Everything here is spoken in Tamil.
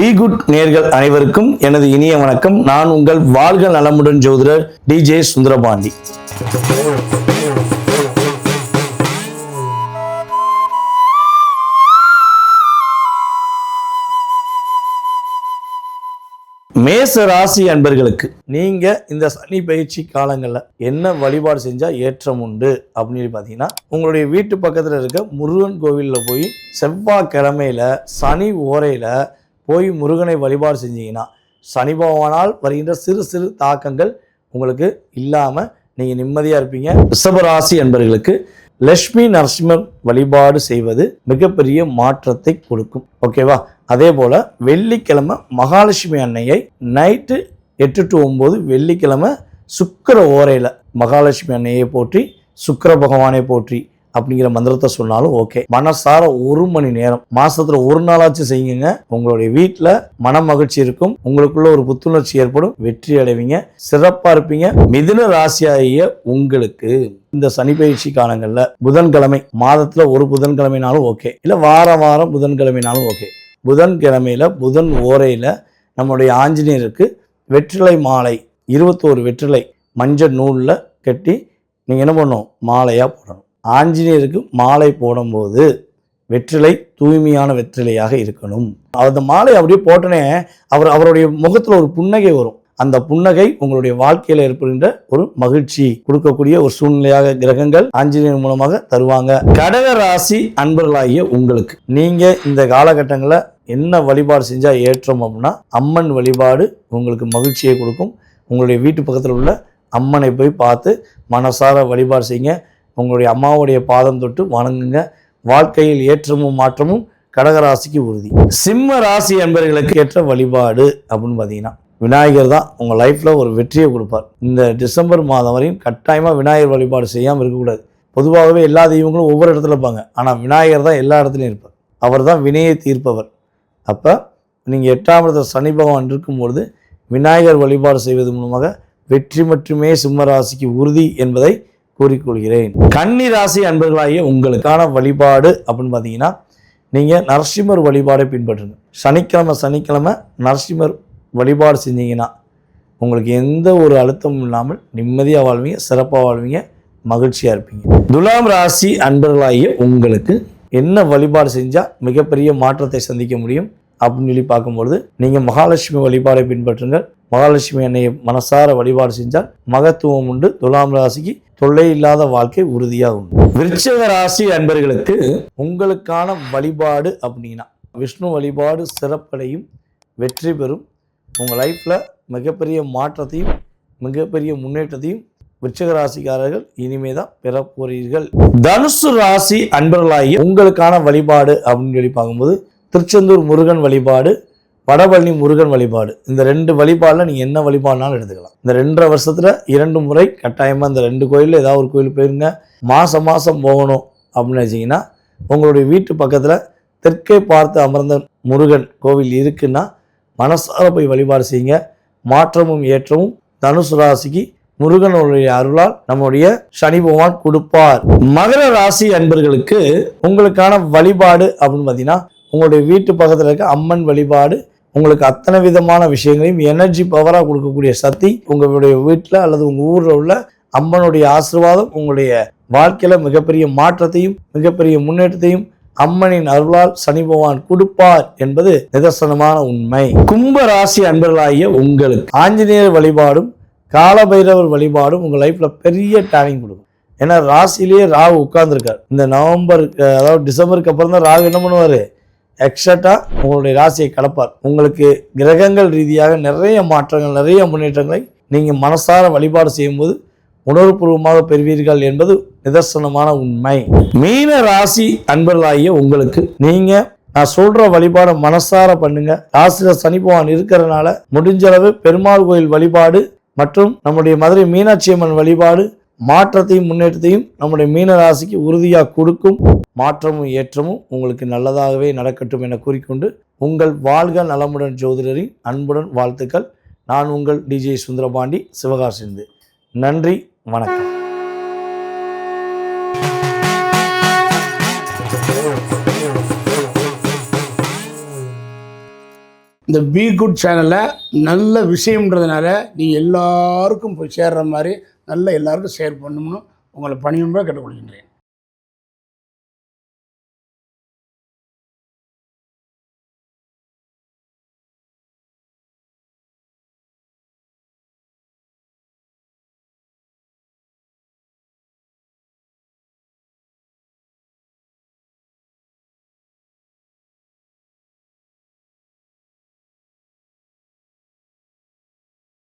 பி குட் நேயர்கள் அனைவருக்கும் எனது இனிய வணக்கம். நான் உங்கள் வாழ்க நலமுடன் ஜோதிடர் டிஜே சுந்தரபாண்டி. மேச ராசி அன்பர்களுக்கு நீங்க இந்த சனி பயிற்சி காலங்களில் என்ன வழிபாடு செஞ்சா ஏற்றம் உண்டு அப்படின்னு பார்த்தீங்கன்னா, உங்களுடைய வீட்டு பக்கத்தில் இருக்க முருகன் கோவிலில் போய் செவ்வாய்க்கிழமையில சனி ஓரையில போய் முருகனை வழிபாடு செஞ்சீங்கன்னா சனி பகவானால் வருகின்ற சிறு சிறு தாக்கங்கள் உங்களுக்கு இல்லாமல் நீங்கள் நிம்மதியாக இருப்பீங்க. ரிஷபராசி அன்பர்களுக்கு லட்சுமி நரசிம்மர் வழிபாடு செய்வது மிகப்பெரிய மாற்றத்தை கொடுக்கும். ஓகேவா? அதே போல் வெள்ளிக்கிழமை மகாலட்சுமி அன்னையை நைட்டு 8 to 9 வெள்ளிக்கிழமை சுக்கிர ஓரையில் மகாலட்சுமி அன்னையை போற்றி சுக்கிர பகவானை போற்றி அப்படிங்கிற மந்திரத்தை சொன்னாலும் ஓகே. மனசார 1 மணி நேரம் மாசத்துல 1 நாளாச்சும் செய்யுங்க. உங்களுடைய வீட்டில் மன மகிழ்ச்சி இருக்கும், உங்களுக்குள்ள ஒரு புத்துணர்ச்சி ஏற்படும், வெற்றி அடைவீங்க, சிறப்பா இருப்பீங்க. மிதுன ராசியாகிய உங்களுக்கு இந்த சனி பயிற்சி காலங்களில் புதன்கிழமை மாதத்துல ஒரு புதன்கிழமைனாலும் ஓகே, இல்லை வாரம் புதன்கிழமைனாலும் ஓகே. புதன்கிழமையில புதன் ஓரையில நம்முடைய ஆஞ்சநேயருக்கு வெற்றிலை மாலை 21 வெற்றிலை மஞ்சள் நூலில் கட்டி நீங்கள் என்ன பண்ணணும், மாலையாக போடணும். ஆஞ்சநேயருக்கு மாலை போடும்போது வெற்றிலை தூய்மையான வெற்றிலையாக இருக்கணும். அந்த மாலை அப்படியே போட்டனே அவருடைய முகத்தில் ஒரு புன்னகை வரும். அந்த புன்னகை உங்களுடைய வாழ்க்கையில் ஏற்படுகின்ற ஒரு மகிழ்ச்சி கொடுக்கக்கூடிய ஒரு சூழ்நிலையாக கிரகங்கள் ஆஞ்சநேயர் மூலமாக தருவாங்க. கடக ராசி அன்பர்களாகிய உங்களுக்கு நீங்க இந்த காலகட்டங்களில் என்ன வழிபாடு செஞ்சா ஏற்றம் அப்படின்னா, அம்மன் வழிபாடு உங்களுக்கு மகிழ்ச்சியை கொடுக்கும். உங்களுடைய வீட்டு பக்கத்தில் உள்ள அம்மனை போய் பார்த்து மனசார வழிபாடு செய்யுங்க. உங்களுடைய அம்மாவுடைய பாதம் தொட்டு வணங்குங்க. வாழ்க்கையில் ஏற்றமும் மாற்றமும் கடகராசிக்கு உறுதி. சிம்ம ராசி என்பவர்களுக்கு ஏற்ற வழிபாடு அப்படின்னு பார்த்தீங்கன்னா, விநாயகர் தான் உங்கள் லைஃப்பில் ஒரு வெற்றியை கொடுப்பார். இந்த டிசம்பர் மாதம் வரையும் கட்டாயமாக விநாயகர் வழிபாடு செய்யாமல் இருக்கக்கூடாது. பொதுவாகவே எல்லா தெய்வங்களும் ஒவ்வொரு இடத்துல இருப்பாங்க, ஆனால் விநாயகர் தான் எல்லா இடத்துலையும் இருப்பார். அவர் தான் வினையை தீர்ப்பவர். அப்போ நீங்கள் 8ஆம் இடத்துல சனி பகவான் இருக்கும்பொழுது விநாயகர் வழிபாடு செய்வது மூலமாக வெற்றி மட்டுமே சிம்ம ராசிக்கு உறுதி என்பதை கூறிக்கொள்கிறேன். கன்னி ராசி அன்பர்களாகிய உங்களுக்கான வழிபாடு அப்படின்னு பார்த்தீங்கன்னா, நீங்கள் நரசிம்மர் வழிபாடை பின்பற்றுங்க. சனிக்கிழமை நரசிம்மர் வழிபாடு செஞ்சீங்கன்னா உங்களுக்கு எந்த ஒரு அழுத்தமும் இல்லாமல் நிம்மதியாக வாழ்வீங்க, சிறப்பாக வாழ்வீங்க, மகிழ்ச்சியாக இருப்பீங்க. துலாம் ராசி அன்பர்களாகிய உங்களுக்கு என்ன வழிபாடு செஞ்சால் மிகப்பெரிய மாற்றத்தை சந்திக்க முடியும் அப்படின்னு சொல்லி பார்க்கும்பொழுது, நீங்கள் மகாலட்சுமி வழிபாடை பின்பற்றுங்கள். மகாலட்சுமி அன்னையை மனசார வழிபாடு செஞ்சால் மகத்துவம் உண்டு. துலாம் ராசிக்கு தொல்லை இல்லாத வாழ்க்கை உறுதியாக உண்டு. விருச்சிக ராசி அன்பர்களுக்கு உங்களுக்கான வழிபாடு அப்படின்னா, விஷ்ணு வழிபாடு சிறப்படையும், வெற்றி பெறும். உங்கள் லைஃப்பில் மிகப்பெரிய மாற்றத்தையும் மிகப்பெரிய முன்னேற்றத்தையும் விருச்சிக ராசிக்காரர்கள் இனிமே தான் பெற போறீர்கள். தனுசு ராசி அன்பர்களாகி உங்களுக்கான வழிபாடு அப்படின்னு சொல்லி பார்க்கும்போது, திருச்செந்தூர் முருகன் வழிபாடு, வடபழனி முருகன் வழிபாடு, இந்த 2 வழிபாடில் நீங்கள் என்ன வழிபாடுனாலும் எடுத்துக்கலாம். இந்த 2.5 வருஷத்தில் 2 முறை கட்டாயமாக இந்த 2 கோயிலில் ஏதாவது ஒரு கோயில் போயிருங்க. மாதம் போகணும் அப்படின்னு வச்சிங்கன்னா, உங்களுடைய வீட்டு பக்கத்தில் தெற்கே பார்த்து அமர்ந்த முருகன் கோவில் இருக்குன்னா மனசார போய் வழிபாடு செய்யுங்க. மாற்றமும் ஏற்றமும் தனுசு ராசிக்கு முருகனுடைய அருளால் நம்முடைய சனி பகவான் கொடுப்பார். மகர ராசி அன்பர்களுக்கு உங்களுக்கான வழிபாடு அப்படின்னு பார்த்தீங்கன்னா, உங்களுடைய வீட்டு பக்கத்தில் இருக்க அம்மன் வழிபாடு உங்களுக்கு அத்தனை விதமான விஷயங்களையும் எனர்ஜி பவராக கொடுக்கக்கூடிய சக்தி உங்களுடைய வீட்டில் அல்லது உங்கள் ஊரில் உள்ள அம்மனுடைய ஆசீர்வாதம் உங்களுடைய வாழ்க்கையில் மிகப்பெரிய மாற்றத்தையும் மிகப்பெரிய முன்னேற்றத்தையும் அம்மனின் அருளால் சனி பகவான் கொடுப்பார் என்பது நிதர்சனமான உண்மை. கும்ப ராசி அன்பர்களாகிய உங்களுக்கு ஆஞ்சநேயர் வழிபாடும் காலபைரவர் வழிபாடும் உங்கள் லைஃப்பில் பெரிய டேர்னிங் கொடுக்கும். ஏன்னா ராசிலேயே ராகு உட்கார்ந்துருக்கார். இந்த அதாவது டிசம்பருக்கு அப்புறம் தான் ராகு என்ன பண்ணுவார், எக்ஸாக்டாக உங்களுடைய ராசியை கடப்பார். உங்களுக்கு கிரகங்கள் ரீதியாக நிறைய மாற்றங்கள், நிறைய முன்னேற்றங்களை நீங்கள் மனசார வழிபாடு செய்யும்போது உணர்வுபூர்வமாக பெறுவீர்கள் என்பது நிதர்சனமான உண்மை. மீன ராசி அன்பர்களாகிய உங்களுக்கு நான் சொல்ற வழிபாடு மனசார பண்ணுங்க. ராசியில சனி பகவான் இருக்கிறதுனால முடிஞ்சளவு பெருமாள் கோயில் வழிபாடு மற்றும் நம்முடைய மதுரை மீனாட்சி அம்மன் வழிபாடு மாற்றத்தையும் முன்னேற்றத்தையும் நம்முடைய மீன ராசிக்கு உறுதியாக கொடுக்கும். மாற்றமும் ஏற்றமும் உங்களுக்கு நல்லதாகவே நடக்கட்டும் என கூறிக்கொண்டு உங்கள் வாழ்க நலமுடன் ஜோதிடரின் அன்புடன் வாழ்த்துக்கள். நான் உங்கள் டிஜே சுந்தரபாண்டி, சிவகாசி. நன்றி, வணக்கம். இந்த பி குட் சேனலில் நல்ல விஷயம்ன்றதுனால நீ எல்லாருக்கும் போய் சேர்ற மாதிரி நல்ல எல்லாருக்கும் ஷேர் பண்ணணும்னு உங்களை பணியும்பா கேட்டுக்கொள்கின்றேன்.